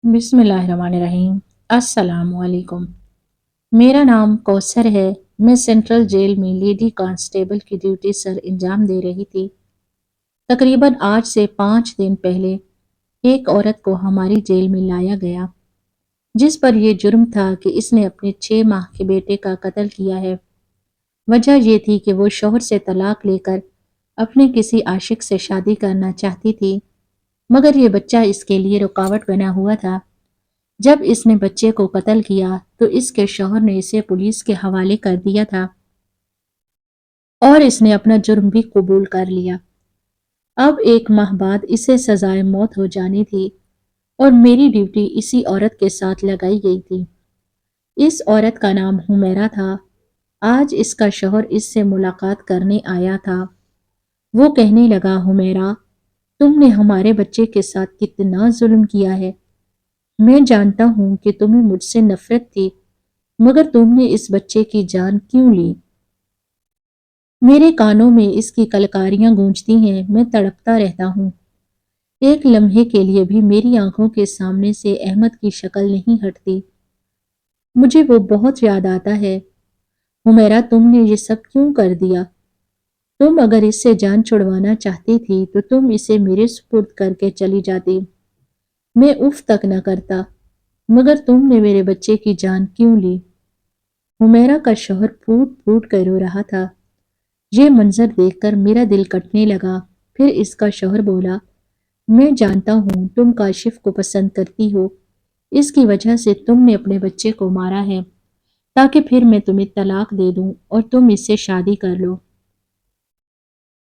بسم اللہ الرحمن الرحیم۔ السلام علیکم۔ میرا نام کوثر ہے۔ میں سینٹرل جیل میں لیڈی کانسٹیبل کی ڈیوٹی سر انجام دے رہی تھی۔ تقریباً آج سے 5 دن پہلے ایک عورت کو ہماری جیل میں لایا گیا جس پر یہ جرم تھا کہ اس نے اپنے 6 ماہ کے بیٹے کا قتل کیا ہے۔ وجہ یہ تھی کہ وہ شوہر سے طلاق لے کر اپنے کسی عاشق سے شادی کرنا چاہتی تھی، مگر یہ بچہ اس کے لیے رکاوٹ بنا ہوا تھا۔ جب اس نے بچے کو قتل کیا تو اس کے شوہر نے اسے پولیس کے حوالے کر دیا تھا اور اس نے اپنا جرم بھی قبول کر لیا۔ اب 1 ماہ بعد اسے سزائے موت ہو جانی تھی اور میری ڈیوٹی اسی عورت کے ساتھ لگائی گئی تھی۔ اس عورت کا نام حمیرہ تھا۔ آج اس کا شوہر اس سے ملاقات کرنے آیا تھا۔ وہ کہنے لگا، حمیرہ، تم نے ہمارے بچے کے ساتھ کتنا ظلم کیا ہے۔ میں جانتا ہوں کہ تمہیں مجھ سے نفرت تھی، مگر تم نے اس بچے کی جان کیوں لی؟ میرے کانوں میں اس کی کلکاریاں گونجتی ہیں، میں تڑپتا رہتا ہوں۔ ایک لمحے کے لیے بھی میری آنکھوں کے سامنے سے احمد کی شکل نہیں ہٹتی۔ مجھے وہ بہت یاد آتا ہے۔ حمیرہ، تم نے یہ سب کیوں کر دیا؟ تم اگر اس سے جان چھڑوانا چاہتی تھی تو تم اسے میرے سپرد کر کے چلی جاتی۔ میں اف تک نہ کرتا، مگر تم نے میرے بچے کی جان کیوں لی؟ حمیرہ کا شوہر پھوٹ پھوٹ کر رو رہا تھا۔ یہ منظر دیکھ کر میرا دل کٹنے لگا۔ پھر اس کا شوہر بولا، میں جانتا ہوں تم کاشف کو پسند کرتی ہو، اس کی وجہ سے تم نے اپنے بچے کو مارا ہے تاکہ پھر میں تمہیں طلاق دے دوں اور تم اس سے شادی کر لو۔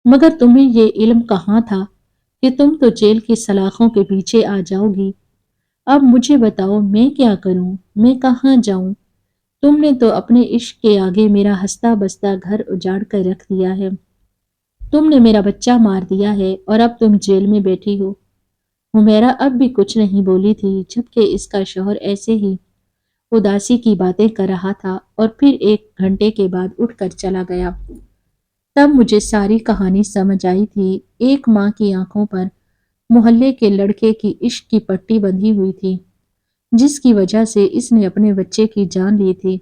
مگر تمہیں یہ علم کہاں تھا کہ تم تو جیل کی سلاخوں کے پیچھے آ جاؤ گی۔ اب مجھے بتاؤ میں کیا کروں، میں کہاں جاؤں؟ تم نے تو اپنے عشق کے آگے میرا ہنستا بستا گھر اجاڑ کر رکھ دیا ہے۔ تم نے میرا بچہ مار دیا ہے اور اب تم جیل میں بیٹھی ہو۔ حمیرہ اب بھی کچھ نہیں بولی تھی جبکہ اس کا شوہر ایسے ہی اداسی کی باتیں کر رہا تھا اور پھر 1 گھنٹے کے بعد اٹھ کر چلا گیا۔ تب مجھے ساری کہانی سمجھ آئی تھی۔ 1 ماں کی آنکھوں پر محلے کے لڑکے کی عشق کی پٹی بندھی ہوئی تھی جس کی وجہ سے اس نے اپنے بچے کی جان لی تھی۔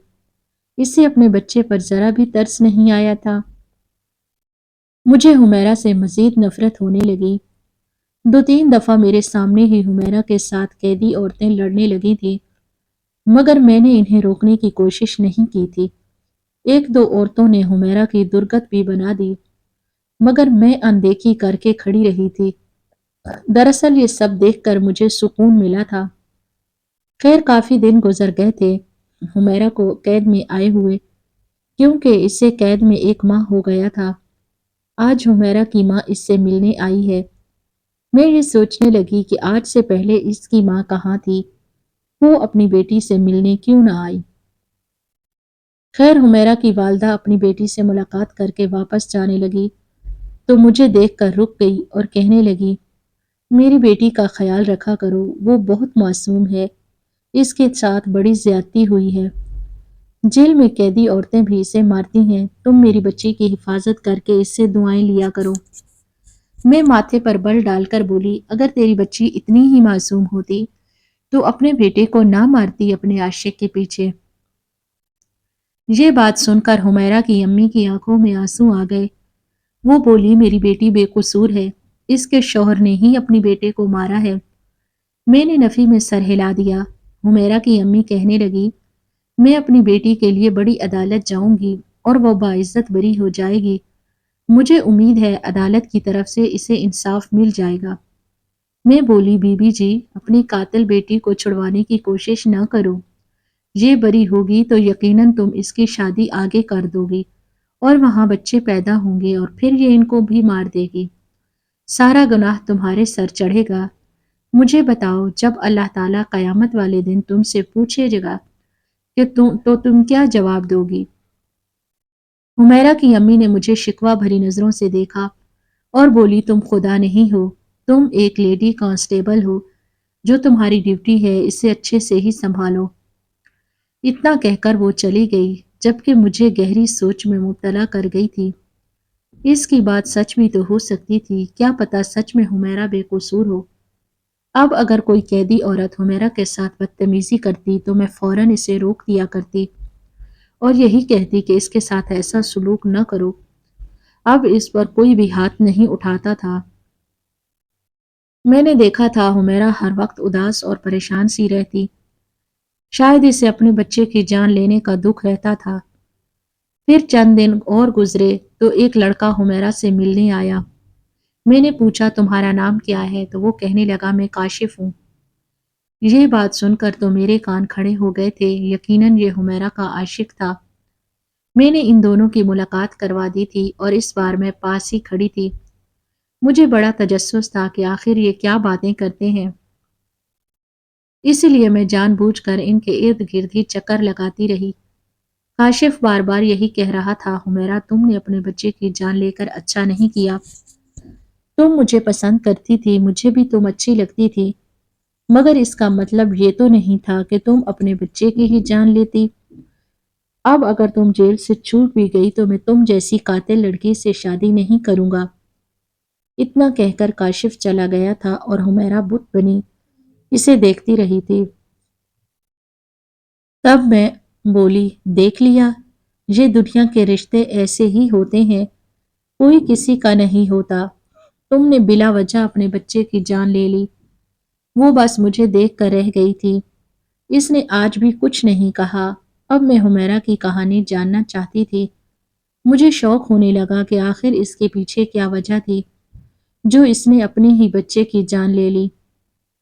اسے اپنے بچے پر ذرا بھی ترس نہیں آیا تھا۔ مجھے حمیرہ سے مزید نفرت ہونے لگی۔ 2 3 دفعہ میرے سامنے ہی حمیرہ کے ساتھ قیدی عورتیں لڑنے لگی تھی، مگر میں نے انہیں روکنے کی کوشش نہیں کی تھی۔ 1 2 عورتوں نے حمیرہ کی درگت بھی بنا دی، مگر میں اندیکھی کر کے کھڑی رہی تھی۔ دراصل یہ سب دیکھ کر مجھے سکون ملا تھا۔ خیر کافی دن گزر گئے تھے حمیرہ کو قید میں آئے ہوئے، کیونکہ اسے قید میں 1 ماہ ہو گیا تھا۔ آج حمیرہ کی ماں اس سے ملنے آئی ہے۔ میں یہ سوچنے لگی کہ آج سے پہلے اس کی ماں کہاں تھی، وہ اپنی بیٹی سے ملنے کیوں نہ آئی؟ خیر حمیرہ کی والدہ اپنی بیٹی سے ملاقات کر کے واپس جانے لگی تو مجھے دیکھ کر رک گئی اور کہنے لگی، میری بیٹی کا خیال رکھا کرو، وہ بہت معصوم ہے، اس کے ساتھ بڑی زیادتی ہوئی ہے۔ جیل میں قیدی عورتیں بھی اسے مارتی ہیں، تم میری بچی کی حفاظت کر کے اس سے دعائیں لیا کرو۔ میں ماتھے پر بل ڈال کر بولی، اگر تیری بچی اتنی ہی معصوم ہوتی تو اپنے بیٹے کو نہ مارتی اپنے عاشق کے پیچھے۔ یہ بات سن کر حمیرہ کی امی کی آنکھوں میں آنسو آ گئے۔ وہ بولی، میری بیٹی بے قصور ہے، اس کے شوہر نے ہی اپنی بیٹے کو مارا ہے۔ میں نے نفی میں سر ہلا دیا۔ حمیرہ کی امی کہنے لگی، میں اپنی بیٹی کے لیے بڑی عدالت جاؤں گی اور وہ باعزت بری ہو جائے گی۔ مجھے امید ہے عدالت کی طرف سے اسے انصاف مل جائے گا۔ میں بولی، بی بی جی، اپنی قاتل بیٹی کو چھڑوانے کی کوشش نہ کرو۔ یہ بری ہوگی تو یقیناً تم اس کی شادی آگے کر دو گی اور وہاں بچے پیدا ہوں گے اور پھر یہ ان کو بھی مار دے گی۔ سارا گناہ تمہارے سر چڑھے گا۔ مجھے بتاؤ، جب اللہ تعالیٰ قیامت والے دن تم سے پوچھے گا کہ تم کیا جواب دو گی؟ حمیرہ کی امی نے مجھے شکوہ بھری نظروں سے دیکھا اور بولی، تم خدا نہیں ہو، تم ایک لیڈی کانسٹیبل ہو، جو تمہاری ڈیوٹی ہے اسے اچھے سے ہی سنبھالو۔ اتنا کہہ کر وہ چلی گئی، جبکہ مجھے گہری سوچ میں مبتلا کر گئی تھی۔ اس کی بات سچ بھی تو ہو سکتی تھی، کیا پتہ سچ میں حمیرہ بے قصور ہو۔ اب اگر کوئی قیدی عورت حمیرہ کے ساتھ بدتمیزی کرتی تو میں فوراً اسے روک دیا کرتی اور یہی کہتی کہ اس کے ساتھ ایسا سلوک نہ کرو۔ اب اس پر کوئی بھی ہاتھ نہیں اٹھاتا تھا۔ میں نے دیکھا تھا حمیرہ ہر وقت اداس اور پریشان سی رہتی، شاید اسے اپنے بچے کی جان لینے کا دکھ رہتا تھا۔ پھر چند دن اور گزرے تو ایک لڑکا حمیرہ سے ملنے آیا۔ میں نے پوچھا تمہارا نام کیا ہے تو وہ کہنے لگا میں کاشف ہوں۔ یہ بات سن کر تو میرے کان کھڑے ہو گئے تھے، یقیناً یہ حمیرہ کا عاشق تھا۔ میں نے ان دونوں کی ملاقات کروا دی تھی اور اس بار میں پاس ہی کھڑی تھی۔ مجھے بڑا تجسس تھا کہ آخر یہ کیا باتیں کرتے ہیں، اس لیے میں جان بوجھ کر ان کے ارد گرد ہی چکر لگاتی رہی۔ کاشف بار بار یہی کہہ رہا تھا حمیرہ تم نے اپنے بچے کی جان لے کر اچھا نہیں کیا، تم مجھے پسند کرتی تھی، مجھے بھی تم اچھی لگتی تھی، مگر اس کا مطلب یہ تو نہیں تھا کہ تم اپنے بچے کی ہی جان لیتی۔ اب اگر تم جیل سے چھوٹ بھی گئی تو میں تم جیسی قاتل لڑکی سے شادی نہیں کروں گا۔ اتنا کہہ کر کاشف چلا گیا تھا اور حمیرہ بت بنی اسے دیکھتی رہی تھی۔ تب میں بولی دیکھ لیا، یہ دنیا کے رشتے ایسے ہی ہوتے ہیں، کوئی کسی کا نہیں ہوتا۔ تم نے بلا وجہ اپنے بچے کی جان لے لی۔ وہ بس مجھے دیکھ کر رہ گئی تھی، اس نے آج بھی کچھ نہیں کہا۔ اب میں حمیرہ کی کہانی جاننا چاہتی تھی۔ مجھے شوق ہونے لگا کہ آخر اس کے پیچھے کیا وجہ تھی جو اس نے اپنے ہی بچے کی جان لے لی۔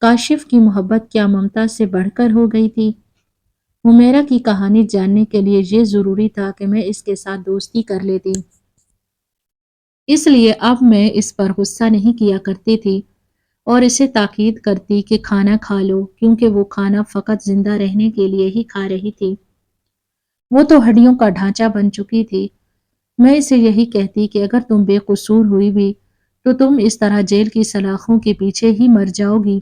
کاشف کی محبت کیا ممتا سے بڑھ کر ہو گئی تھی؟ حمیرہ کی کہانی جاننے کے لیے یہ ضروری تھا کہ میں اس کے ساتھ دوستی کر لیتی۔ اس لیے اب میں اس پر غصہ نہیں کیا کرتی تھی اور اسے تاکید کرتی کہ کھانا کھا لو، کیونکہ وہ کھانا فقط زندہ رہنے کے لیے ہی کھا رہی تھی، وہ تو ہڈیوں کا ڈھانچہ بن چکی تھی۔ میں اسے یہی کہتی کہ اگر تم بے قصور ہوئی بھی تو تم اس طرح جیل کی سلاخوں کے پیچھے ہی مر جاؤ گی،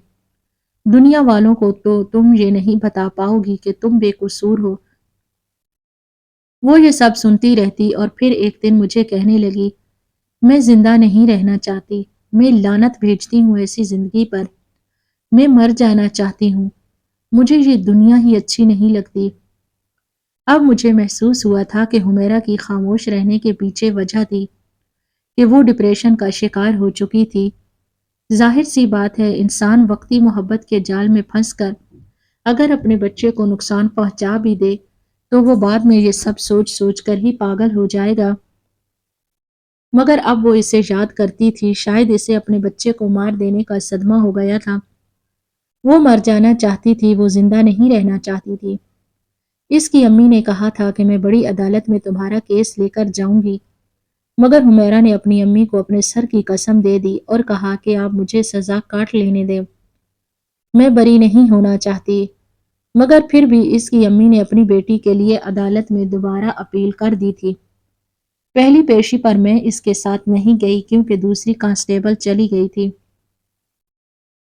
دنیا والوں کو تو تم یہ نہیں بتا پاؤ گی کہ تم بے قصور ہو۔ وہ یہ سب سنتی رہتی اور پھر ایک دن مجھے کہنے لگی میں زندہ نہیں رہنا چاہتی، میں لعنت بھیجتی ہوں ایسی زندگی پر، میں مر جانا چاہتی ہوں، مجھے یہ دنیا ہی اچھی نہیں لگتی۔ اب مجھے محسوس ہوا تھا کہ حمیرہ کی خاموش رہنے کے پیچھے وجہ تھی کہ وہ ڈپریشن کا شکار ہو چکی تھی۔ ظاہر سی بات ہے انسان وقتی محبت کے جال میں پھنس کر اگر اپنے بچے کو نقصان پہنچا بھی دے تو وہ بعد میں یہ سب سوچ سوچ کر ہی پاگل ہو جائے گا۔ مگر اب وہ اسے یاد کرتی تھی، شاید اسے اپنے بچے کو مار دینے کا صدمہ ہو گیا تھا۔ وہ مر جانا چاہتی تھی، وہ زندہ نہیں رہنا چاہتی تھی۔ اس کی امی نے کہا تھا کہ میں بڑی عدالت میں تمہارا کیس لے کر جاؤں گی، مگر حمیرہ نے اپنی امی کو اپنے سر کی قسم دے دی اور کہا کہ آپ مجھے سزا کاٹ لینے دیں، میں بری نہیں ہونا چاہتی۔ مگر پھر بھی اس کی امی نے اپنی بیٹی کے لیے عدالت میں دوبارہ اپیل کر دی تھی۔ پہلی پیشی پر میں اس کے ساتھ نہیں گئی کیونکہ دوسری کانسٹیبل چلی گئی تھی۔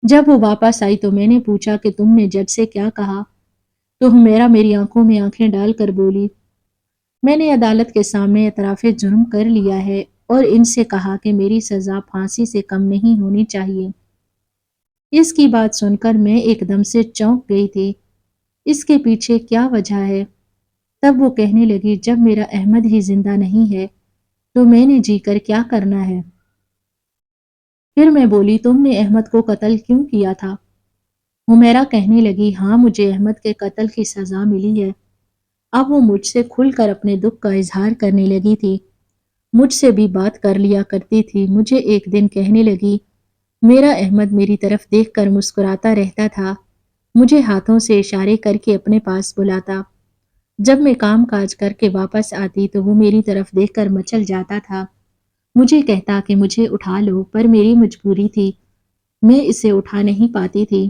جب وہ واپس آئی تو میں نے پوچھا کہ تم نے جج سے کیا کہا؟ تو حمیرہ میری آنکھوں میں آنکھیں ڈال کر بولی میں نے عدالت کے سامنے اعتراف جرم کر لیا ہے اور ان سے کہا کہ میری سزا پھانسی سے کم نہیں ہونی چاہیے۔ اس کی بات سن کر میں ایک دم سے چونک گئی تھی، اس کے پیچھے کیا وجہ ہے؟ تب وہ کہنے لگی جب میرا احمد ہی زندہ نہیں ہے تو میں نے جی کر کیا کرنا ہے؟ پھر میں بولی تم نے احمد کو قتل کیوں کیا تھا؟ حمیرہ کہنے لگی ہاں مجھے احمد کے قتل کی سزا ملی ہے۔ اب وہ مجھ سے کھل کر اپنے دکھ کا اظہار کرنے لگی تھی، مجھ سے بھی بات کر لیا کرتی تھی۔ مجھے ایک دن کہنے لگی میرا احمد میری طرف دیکھ کر مسکراتا رہتا تھا، مجھے ہاتھوں سے اشارے کر کے اپنے پاس بلاتا، جب میں کام کاج کر کے واپس آتی تو وہ میری طرف دیکھ کر مچل جاتا تھا، مجھے کہتا کہ مجھے اٹھا لو، پر میری مجبوری تھی، میں اسے اٹھا نہیں پاتی تھی۔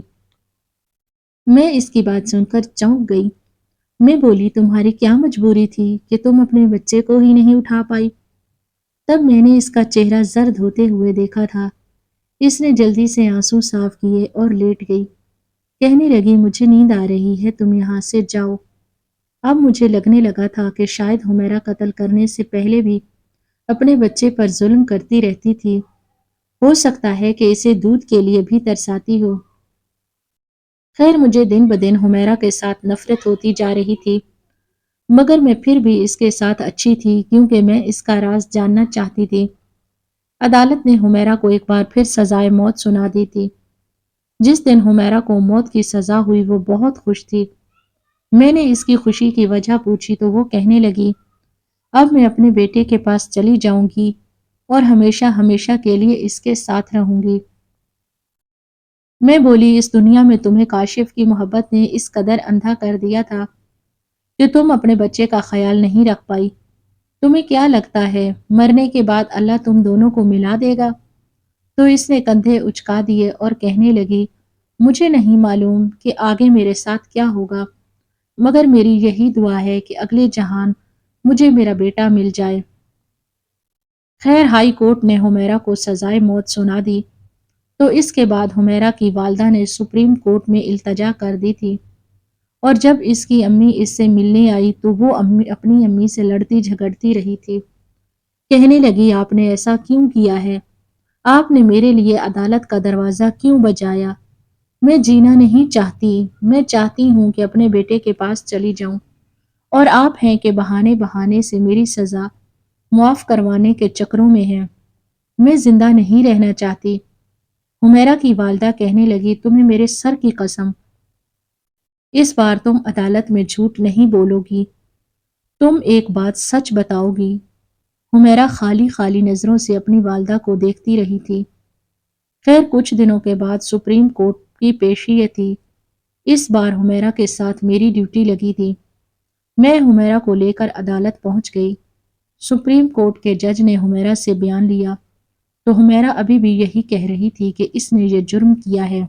میں اس کی بات سن کر چونک گئی۔ میں بولی تمہاری کیا مجبوری تھی کہ تم اپنے بچے کو ہی نہیں اٹھا پائی؟ تب میں نے اس کا چہرہ زرد ہوتے ہوئے دیکھا تھا، اس نے جلدی سے آنسو صاف کیے اور لیٹ گئی، کہنے لگی مجھے نیند آ رہی ہے، تم یہاں سے جاؤ۔ اب مجھے لگنے لگا تھا کہ شاید حمیرہ قتل کرنے سے پہلے بھی اپنے بچے پر ظلم کرتی رہتی تھی، ہو سکتا ہے کہ اسے دودھ کے لیے بھی ترساتی ہو۔ خیر مجھے دن بدن حمیرہ کے ساتھ نفرت ہوتی جا رہی تھی، مگر میں پھر بھی اس کے ساتھ اچھی تھی کیونکہ میں اس کا راز جاننا چاہتی تھی۔ عدالت نے حمیرہ کو ایک بار پھر سزائے موت سنا دی تھی۔ جس دن حمیرہ کو موت کی سزا ہوئی وہ بہت خوش تھی۔ میں نے اس کی خوشی کی وجہ پوچھی تو وہ کہنے لگی، اب میں اپنے بیٹے کے پاس چلی جاؤں گی اور ہمیشہ ہمیشہ کے لیے اس کے ساتھ رہوں گی۔ میں بولی، اس دنیا میں تمہیں کاشف کی محبت نے اس قدر اندھا کر دیا تھا کہ تم اپنے بچے کا خیال نہیں رکھ پائی۔ تمہیں کیا لگتا ہے مرنے کے بعد اللہ تم دونوں کو ملا دے گا؟ تو اس نے کندھے اچکا دیے اور کہنے لگی، مجھے نہیں معلوم کہ آگے میرے ساتھ کیا ہوگا، مگر میری یہی دعا ہے کہ اگلے جہان مجھے میرا بیٹا مل جائے۔ خیر ہائی کورٹ نے حمیرہ کو سزائے موت سنا دی تو اس کے بعد حمیرہ کی والدہ نے سپریم کورٹ میں التجا کر دی تھی، اور جب اس کی امی اس سے ملنے آئی تو وہ اپنی امی سے لڑتی جھگڑتی رہی تھی۔ کہنے لگی، آپ نے ایسا کیوں کیا ہے؟ آپ نے میرے لیے عدالت کا دروازہ کیوں بجایا؟ میں جینا نہیں چاہتی، میں چاہتی ہوں کہ اپنے بیٹے کے پاس چلی جاؤں، اور آپ ہیں کہ بہانے بہانے سے میری سزا معاف کروانے کے چکروں میں ہیں۔ میں زندہ نہیں رہنا چاہتی۔ حمیرہ کی والدہ کہنے لگی، تمہیں میرے سر کی قسم، اس بار تم عدالت میں جھوٹ نہیں بولو گی، تم ایک بات سچ بتاؤ گی۔ حمیرہ خالی خالی نظروں سے اپنی والدہ کو دیکھتی رہی تھی۔ خیر کچھ دنوں کے بعد سپریم کورٹ کی پیشی تھی۔ اس بار حمیرہ کے ساتھ میری ڈیوٹی لگی تھی۔ میں حمیرہ کو لے کر عدالت پہنچ گئی۔ سپریم کورٹ کے جج نے حمیرہ سے بیان لیا تو حمیرہ ابھی بھی یہی کہہ رہی تھی کہ اس نے یہ جرم کیا ہے۔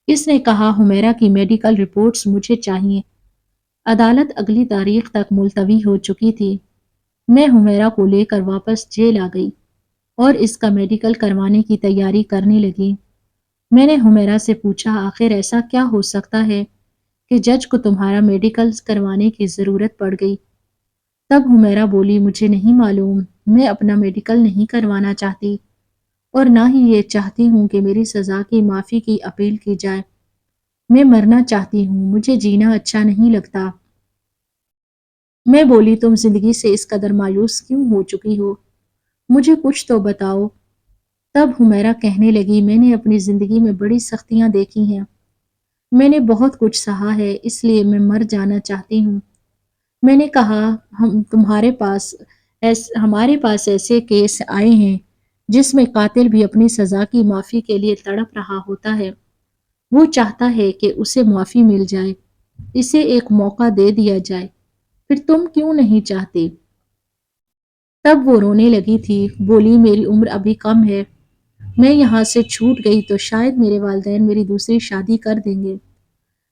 اس نے کہا، حمیرہ کی میڈیکل رپورٹس مجھے چاہیے۔ عدالت اگلی تاریخ تک ملتوی ہو چکی تھی۔ میں حمیرہ کو لے کر واپس جیل آ گئی اور اس کا میڈیکل کروانے کی تیاری کرنے لگی۔ میں نے حمیرہ سے پوچھا، آخر ایسا کیا ہو سکتا ہے کہ جج کو تمہارا میڈیکل کروانے کی ضرورت پڑ گئی؟ تب حمیرہ بولی، مجھے نہیں معلوم، میں اپنا میڈیکل نہیں کروانا چاہتی اور نہ ہی یہ چاہتی ہوں کہ میری سزا کی معافی کی اپیل کی جائے۔ میں مرنا چاہتی ہوں، مجھے جینا اچھا نہیں لگتا۔ میں بولی، تم زندگی سے اس قدر مایوس کیوں ہو چکی ہو؟ مجھے کچھ تو بتاؤ۔ تب حمیرہ کہنے لگی، میں نے اپنی زندگی میں بڑی سختیاں دیکھی ہیں، میں نے بہت کچھ سہا ہے، اس لیے میں مر جانا چاہتی ہوں۔ میں نے کہا، ہمارے پاس ایسے کیس آئے ہیں جس میں قاتل بھی اپنی سزا کی معافی کے لیے تڑپ رہا ہوتا ہے۔ وہ چاہتا ہے کہ اسے معافی مل جائے، اسے ایک موقع دے دیا جائے، پھر تم کیوں نہیں چاہتے؟ تب وہ رونے لگی تھی، بولی، میری عمر ابھی کم ہے، میں یہاں سے چھوٹ گئی تو شاید میرے والدین میری دوسری شادی کر دیں گے،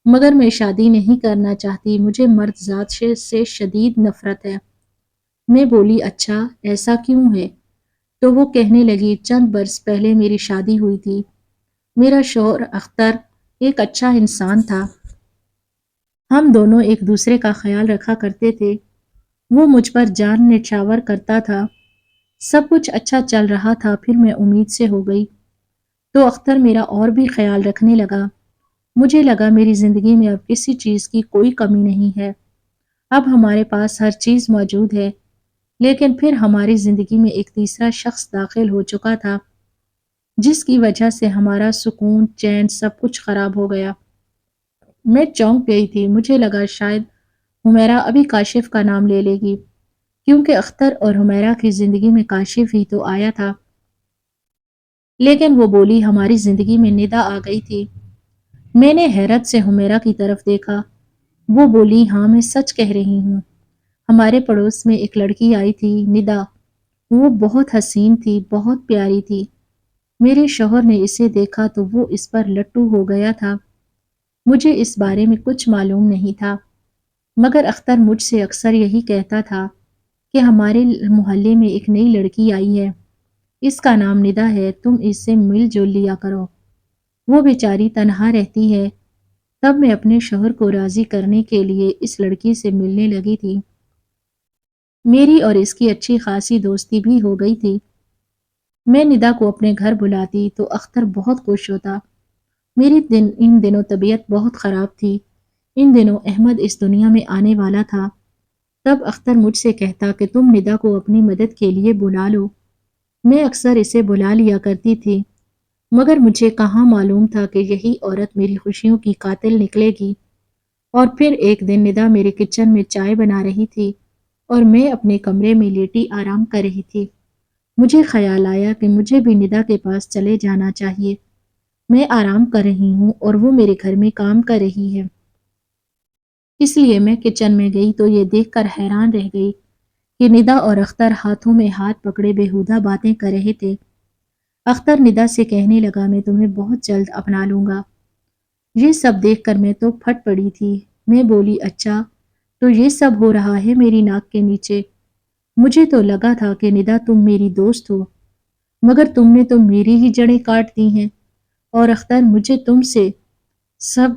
مگر میں شادی نہیں کرنا چاہتی، مجھے مرد ذات سے شدید نفرت ہے۔ میں بولی، اچھا ایسا کیوں ہے؟ تو وہ کہنے لگی، چند برس پہلے میری شادی ہوئی تھی، میرا شوہر اختر ایک اچھا انسان تھا، ہم دونوں ایک دوسرے کا خیال رکھا کرتے تھے، وہ مجھ پر جان نچھاور کرتا تھا، سب کچھ اچھا چل رہا تھا، پھر میں امید سے ہو گئی تو اختر میرا اور بھی خیال رکھنے لگا، مجھے لگا میری زندگی میں اب کسی چیز کی کوئی کمی نہیں ہے، اب ہمارے پاس ہر چیز موجود ہے، لیکن پھر ہماری زندگی میں ایک تیسرا شخص داخل ہو چکا تھا جس کی وجہ سے ہمارا سکون چین سب کچھ خراب ہو گیا۔ میں چونک گئی تھی، مجھے لگا شاید حمیرہ ابھی کاشف کا نام لے لے گی کیونکہ اختر اور حمیرہ کی زندگی میں کاشف ہی تو آیا تھا، لیکن وہ بولی، ہماری زندگی میں ندا آ گئی تھی۔ میں نے حیرت سے حمیرہ کی طرف دیکھا، وہ بولی، ہاں میں سچ کہہ رہی ہوں، ہمارے پڑوس میں ایک لڑکی آئی تھی ندا، وہ بہت حسین تھی، بہت پیاری تھی، میرے شوہر نے اسے دیکھا تو وہ اس پر لٹو ہو گیا تھا، مجھے اس بارے میں کچھ معلوم نہیں تھا، مگر اختر مجھ سے اکثر یہی کہتا تھا کہ ہمارے محلے میں ایک نئی لڑکی آئی ہے، اس کا نام ندا ہے، تم اس سے مل جل لیا کرو، وہ بیچاری تنہا رہتی ہے۔ تب میں اپنے شوہر کو راضی کرنے کے لیے اس لڑکی سے ملنے لگی تھی، میری اور اس کی اچھی خاصی دوستی بھی ہو گئی تھی۔ میں ندا کو اپنے گھر بلاتی تو اختر بہت خوش ہوتا، ان دنوں طبیعت بہت خراب تھی۔ ان دنوں احمد اس دنیا میں آنے والا تھا۔ تب اختر مجھ سے کہتا کہ تم ندا کو اپنی مدد کے لیے بلا لو۔ میں اکثر اسے بلا لیا کرتی تھی، مگر مجھے کہاں معلوم تھا کہ یہی عورت میری خوشیوں کی قاتل نکلے گی۔ اور پھر ایک دن ندا میرے کچن میں چائے بنا رہی تھی اور میں اپنے کمرے میں لیٹی آرام کر رہی تھی۔ مجھے خیال آیا کہ مجھے بھی ندا کے پاس چلے جانا چاہیے۔ میں آرام کر رہی ہوں اور وہ میرے گھر میں کام کر رہی ہے۔ اس لیے میں کچن میں گئی تو یہ دیکھ کر حیران رہ گئی کہ ندا اور اختر ہاتھوں میں ہاتھ پکڑے بیہودہ باتیں کر رہے تھے۔ اختر ندا سے کہنے لگا میں تمہیں بہت جلد اپنا لوں گا۔ یہ سب دیکھ کر میں تو پھٹ پڑی تھی۔ میں بولی اچھا تو یہ سب ہو رہا ہے میری ناک کے نیچے۔ مجھے تو لگا تھا کہ ندا تم میری دوست ہو، مگر تم نے تو میری ہی جڑیں کاٹ دی ہیں۔ اور اختر مجھے تم سے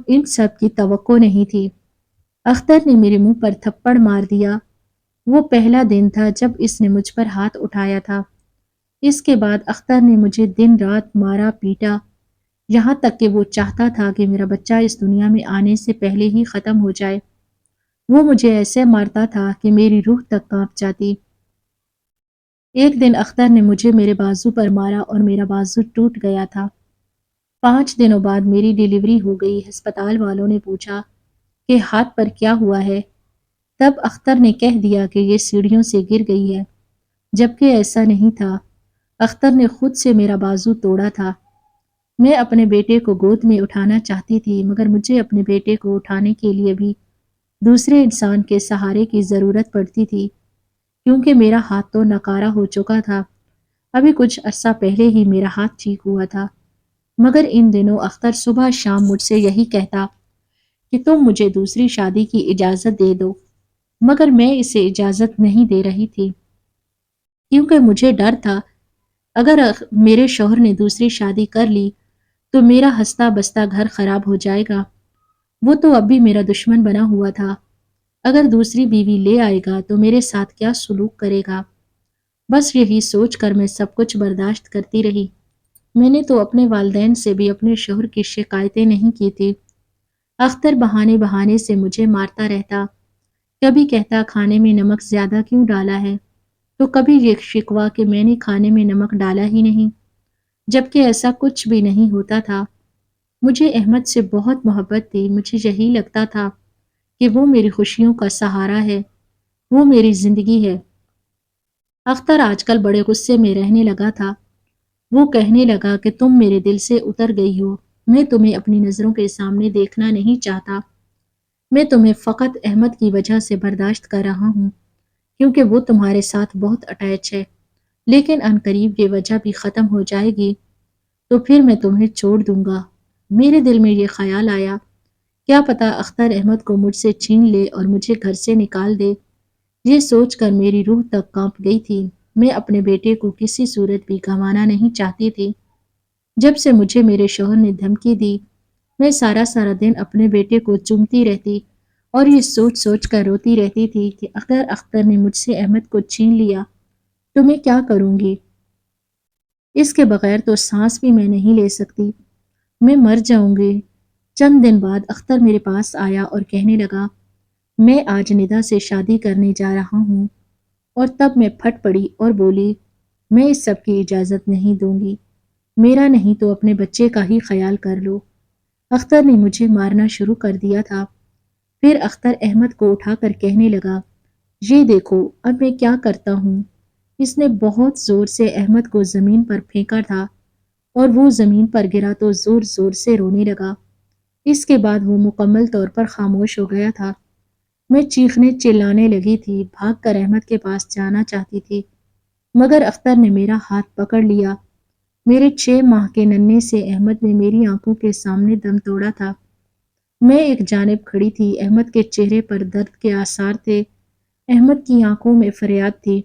ان سب کی توقع نہیں تھی۔ اختر نے میرے منہ پر تھپڑ مار دیا۔ وہ پہلا دن تھا جب اس نے مجھ پر ہاتھ اٹھایا تھا۔ اس کے بعد اختر نے مجھے دن رات مارا پیٹا، یہاں تک کہ وہ چاہتا تھا کہ میرا بچہ اس دنیا میں آنے سے پہلے ہی ختم ہو جائے۔ وہ مجھے ایسے مارتا تھا کہ میری روح تک کانپ جاتی۔ ایک دن اختر نے مجھے میرے بازو پر مارا اور میرا بازو ٹوٹ گیا تھا۔ 5 دنوں بعد میری ڈیلیوری ہو گئی۔ ہسپتال والوں نے پوچھا کہ ہاتھ پر کیا ہوا ہے؟ تب اختر نے کہہ دیا کہ یہ سیڑھیوں سے گر گئی ہے، جبکہ ایسا نہیں تھا۔ اختر نے خود سے میرا بازو توڑا تھا۔ میں اپنے بیٹے کو گود میں اٹھانا چاہتی تھی، مگر مجھے اپنے بیٹے کو اٹھانے کے لیے بھی دوسرے انسان کے سہارے کی ضرورت پڑتی تھی، کیونکہ میرا ہاتھ تو ناکارہ ہو چکا تھا۔ ابھی کچھ عرصہ پہلے ہی میرا ہاتھ ٹھیک ہوا تھا، مگر ان دنوں اختر صبح شام مجھ سے یہی کہتا کہ تم مجھے دوسری شادی کی اجازت دے دو، مگر میں اسے اجازت نہیں دے رہی تھی، کیونکہ مجھے ڈر تھا اگر میرے شوہر نے دوسری شادی کر لی تو میرا ہنستا بستا گھر خراب ہو جائے گا۔ وہ تو اب بھی میرا دشمن بنا ہوا تھا۔ اگر دوسری بیوی لے آئے گا تو میرے ساتھ کیا سلوک کرے گا؟ بس یہی سوچ کر میں سب کچھ برداشت کرتی رہی۔ میں نے تو اپنے والدین سے بھی اپنے شوہر کی شکایتیں نہیں کی تھی۔ اختر بہانے بہانے سے مجھے مارتا رہتا، کبھی کہتا کھانے میں نمک زیادہ کیوں ڈالا ہے، تو کبھی یہ شکوہ کہ میں نے کھانے میں نمک ڈالا ہی نہیں، جبکہ ایسا کچھ بھی نہیں ہوتا تھا۔ مجھے احمد سے بہت محبت تھی۔ مجھے یہی لگتا تھا کہ وہ میری خوشیوں کا سہارا ہے، وہ میری زندگی ہے۔ اختر آج کل بڑے غصے میں رہنے لگا تھا۔ وہ کہنے لگا کہ تم میرے دل سے اتر گئی ہو، میں تمہیں اپنی نظروں کے سامنے دیکھنا نہیں چاہتا۔ میں تمہیں فقط احمد کی وجہ سے برداشت کر رہا ہوں، کیونکہ وہ تمہارے ساتھ بہت اٹیچ ہے، لیکن عنقریب یہ وجہ بھی ختم ہو جائے گی تو پھر میں تمہیں چھوڑ دوں گا۔ میرے دل میں یہ خیال آیا، کیا پتا اختر احمد کو مجھ سے چھین لے اور مجھے گھر سے نکال دے۔ یہ سوچ کر میری روح تک کانپ گئی تھی۔ میں اپنے بیٹے کو کسی صورت بھی گنوانا نہیں چاہتی تھی۔ جب سے مجھے میرے شوہر نے دھمکی دی، میں سارا دن اپنے بیٹے کو چومتی رہتی اور یہ سوچ سوچ کر روتی رہتی تھی کہ اگر اختر نے مجھ سے احمد کو چھین لیا تو میں کیا کروں گی؟ اس کے بغیر تو سانس بھی میں نہیں لے سکتی، میں مر جاؤں گی۔ چند دن بعد اختر میرے پاس آیا اور کہنے لگا میں آج ندا سے شادی کرنے جا رہا ہوں، اور تب میں پھٹ پڑی اور بولی میں اس سب کی اجازت نہیں دوں گی، میرا نہیں تو اپنے بچے کا ہی خیال کر لو۔ اختر نے مجھے مارنا شروع کر دیا تھا۔ پھر اختر احمد کو اٹھا کر کہنے لگا یہ دیکھو اب میں کیا کرتا ہوں۔ اس نے بہت زور سے احمد کو زمین پر پھینکا تھا اور وہ زمین پر گرا تو زور زور سے رونے لگا۔ اس کے بعد وہ مکمل طور پر خاموش ہو گیا تھا۔ میں چیخنے چلانے لگی تھی، بھاگ کر احمد کے پاس جانا چاہتی تھی، مگر اختر نے میرا ہاتھ پکڑ لیا۔ میرے 6 ماہ کے ننھے سے احمد نے میری آنکھوں کے سامنے دم توڑا تھا۔ میں ایک جانب کھڑی تھی، احمد کے چہرے پر درد کے آثار تھے، احمد کی آنکھوں میں فریاد تھی۔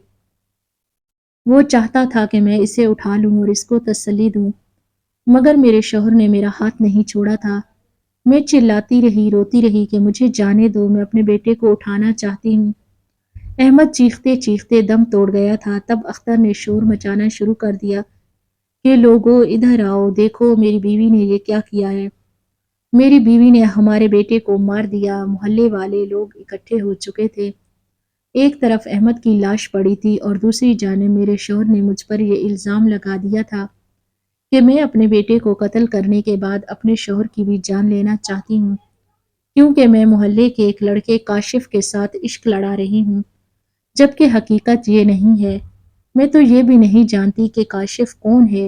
وہ چاہتا تھا کہ میں اسے اٹھا لوں اور اس کو تسلی دوں، مگر میرے شوہر نے میرا ہاتھ نہیں چھوڑا تھا۔ میں چلاتی رہی، روتی رہی کہ مجھے جانے دو، میں اپنے بیٹے کو اٹھانا چاہتی ہوں۔ احمد چیختے چیختے دم توڑ گیا تھا۔ تب اختر نے شور مچانا شروع کر دیا کہ لوگو ادھر آؤ، دیکھو میری بیوی نے یہ کیا کیا ہے۔ میری بیوی نے ہمارے بیٹے کو مار دیا۔ محلے والے لوگ اکٹھے ہو چکے تھے۔ ایک طرف احمد کی لاش پڑی تھی اور دوسری جانب میرے شوہر نے مجھ پر یہ الزام لگا دیا تھا کہ میں اپنے بیٹے کو قتل کرنے کے بعد اپنے شوہر کی بھی جان لینا چاہتی ہوں، کیونکہ میں محلے کے ایک لڑکے کاشف کے ساتھ عشق لڑا رہی ہوں، جبکہ حقیقت یہ نہیں ہے۔ میں تو یہ بھی نہیں جانتی کہ کاشف کون ہے۔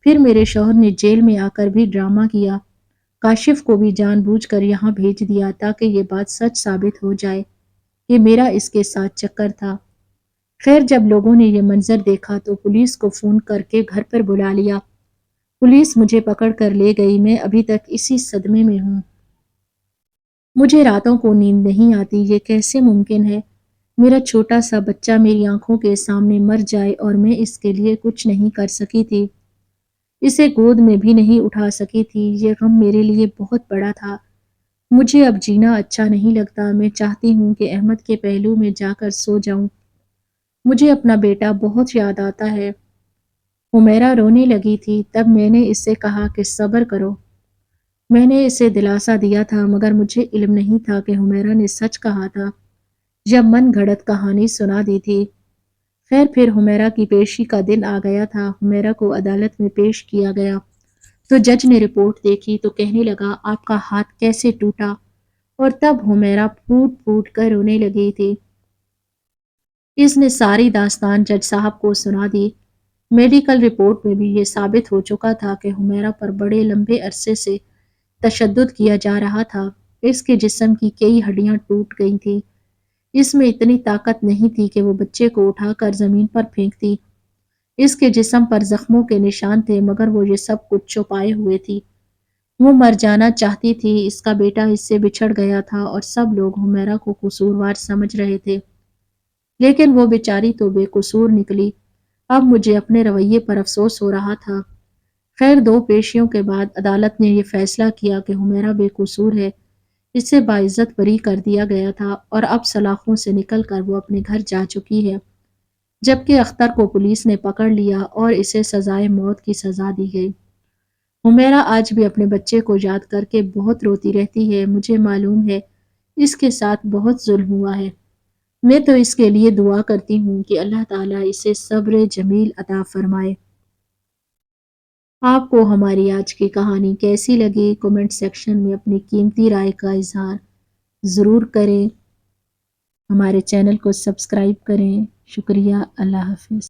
پھر میرے شوہر نے جیل میں آ کر بھی ڈرامہ کیا، کاشف کو بھی جان بوجھ کر یہاں بھیج دیا تاکہ یہ بات سچ ثابت ہو جائے کہ میرا اس کے ساتھ چکر تھا۔ خیر جب لوگوں نے یہ منظر دیکھا تو پولیس کو فون کر کے گھر پر بلا لیا۔ پولیس مجھے پکڑ کر لے گئی۔ میں ابھی تک اسی صدمے میں ہوں۔ مجھے راتوں کو نیند نہیں آتی۔ یہ کیسے ممکن ہے؟ میرا چھوٹا سا بچہ میری آنکھوں کے سامنے مر جائے اور میں اس کے لیے کچھ نہیں کر سکی تھی، اسے گود میں بھی نہیں اٹھا سکی تھی۔ یہ غم میرے لیے بہت بڑا تھا۔ مجھے اب جینا اچھا نہیں لگتا۔ میں چاہتی ہوں کہ احمد کے پہلو میں جا کر سو جاؤں۔ مجھے اپنا بیٹا بہت یاد آتا ہے۔ حمیرہ رونے لگی تھی۔ تب میں نے اس سے کہا کہ صبر کرو۔ میں نے اسے دلاسا دیا تھا مگر مجھے علم نہیں تھا کہ حمیرہ نے سچ کہا تھا جب من گھڑت کہانی سنا دی تھی۔ خیر پھر حمیرہ کی پیشی کا دن آ گیا تھا۔ حمیرہ کو عدالت میں پیش کیا گیا تو جج نے رپورٹ دیکھی تو کہنے لگا آپ کا ہاتھ کیسے ٹوٹا، اور تب حمیرہ پھوٹ پھوٹ کر رونے لگی تھی۔ اس نے ساری داستان جج صاحب کو سنا دی۔ میڈیکل رپورٹ میں بھی یہ ثابت ہو چکا تھا کہ حمیرہ پر بڑے لمبے عرصے سے تشدد کیا جا رہا تھا۔ اس کے جسم کی کئی ہڈیاں ٹوٹ گئی تھیں۔ اس میں اتنی طاقت نہیں تھی کہ وہ بچے کو اٹھا کر زمین پر پھینکتی۔ اس کے جسم پر زخموں کے نشان تھے مگر وہ یہ سب کچھ چھپائے ہوئے تھی۔ وہ مر جانا چاہتی تھی۔ اس کا بیٹا اس سے بچھڑ گیا تھا اور سب لوگ حمیرہ کو قصوروار سمجھ رہے تھے، لیکن وہ بیچاری تو بے قصور نکلی۔ اب مجھے اپنے رویے پر افسوس ہو رہا تھا۔ خیر 2 پیشیوں کے بعد عدالت نے یہ فیصلہ کیا کہ حمیرہ بے قصور ہے۔ اسے باعزت بری کر دیا گیا تھا اور اب سلاخوں سے نکل کر وہ اپنے گھر جا چکی ہے، جبکہ اختر کو پولیس نے پکڑ لیا اور اسے سزائے موت کی سزا دی گئی۔ حمیرہ آج بھی اپنے بچے کو یاد کر کے بہت روتی رہتی ہے۔ مجھے معلوم ہے اس کے ساتھ بہت ظلم ہوا ہے۔ میں تو اس کے لیے دعا کرتی ہوں کہ اللہ تعالیٰ اسے صبر جمیل عطا فرمائے۔ آپ کو ہماری آج کی کہانی کیسی لگی؟ کمنٹ سیکشن میں اپنی قیمتی رائے کا اظہار ضرور کریں۔ ہمارے چینل کو سبسکرائب کریں۔ شکریہ۔ اللہ حافظ۔